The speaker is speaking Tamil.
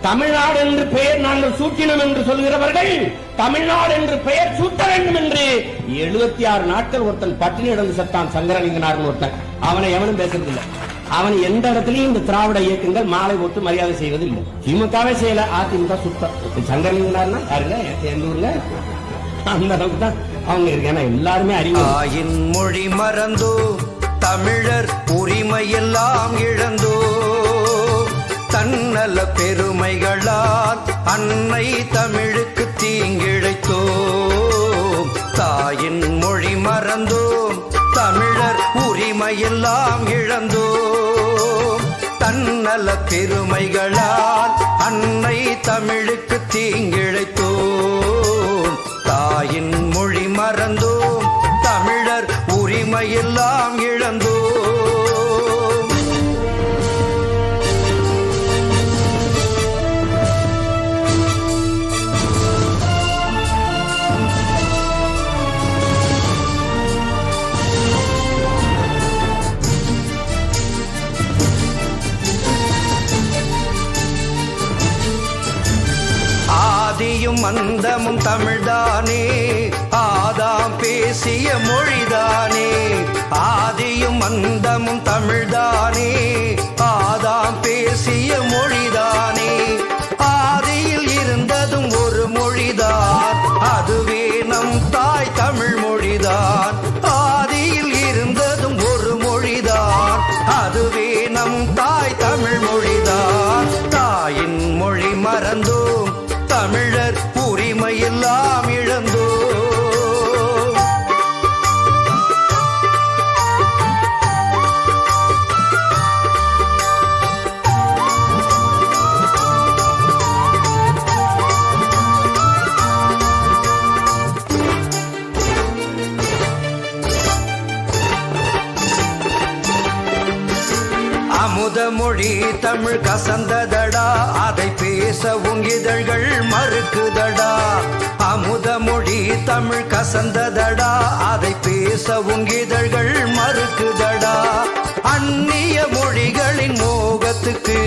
தமிழ்நாடு என்று பெயர் நாங்கள் சூட்டினோம் என்று சொல்கிறவர்கள் தமிழ்நாடு என்று பெயர் சூட்ட வேண்டும் என்று 76 நாட்கள் ஒருத்தன் பட்டினி இடந்து செத்தான். சங்கரலிங்கனார் ஒருத்தன். அவனை எவனும் பேசுறதில்லை. அவன் எந்த இடத்துலயும் இந்த திராவிட இயக்கங்கள் மாலை போட்டு மரியாதை செய்வது இல்லை. திமுகவே செய்யல, அதிமுக சுத்தம். சங்கரலிங்கனார்னா யாருங்க? எந்த ஊர்ல? அந்த அளவுக்கு தான் அவங்க இருக்கு. ஏன்னா எல்லாருமே அறிவு. மொழி மறந்தோ தமிழர் உரிமை எல்லாம் இழந்தோ தன்னல பெருமைகளால் அன்னை தமிழுக்கு தீங்கிழைத்தோ. தாயின் மொழி மறந்தோம் தமிழர் உரிமை எல்லாம் இழந்தோம் தன்னல பெருமைகளால் அன்னை தமிழுக்கு தீங்கிழைத்தோம். தாயின் மொழி மறந்தோம் தமிழர் உரிமை எல்லாம் இழந்தோம். ஆதியும் அந்தமும் தமிழ்தானே, ஆதாம் பேசிய மொழிதானே. ஆதியும் அந்தமும் தமிழ்தானே, ஆதாம் பேசிய மொழிதானே. ஆதியில் இருந்ததும் ஒரு மொழிதான், அதுவே நம் தாய் தமிழ் மொழிதான். ஆதியில் இருந்ததும் ஒரு மொழிதான், அதுவே நம் தாய் தமிழ் மொழிதான். தாயின் மொழி மறந்தோம் தமிழர் உரிமை எல்லாம் இழந்தோ. அமுத மொழி தமிழ் கசந்ததடா, அதை பேசவும் இதழ்கள் மறுக்குதடா. அமுத மொழி தமிழ் கசந்ததடா, அதை பேசவும் இதழ்கள் மறுக்குதடா. அந்நிய மொழிகளின் மோகத்துக்கு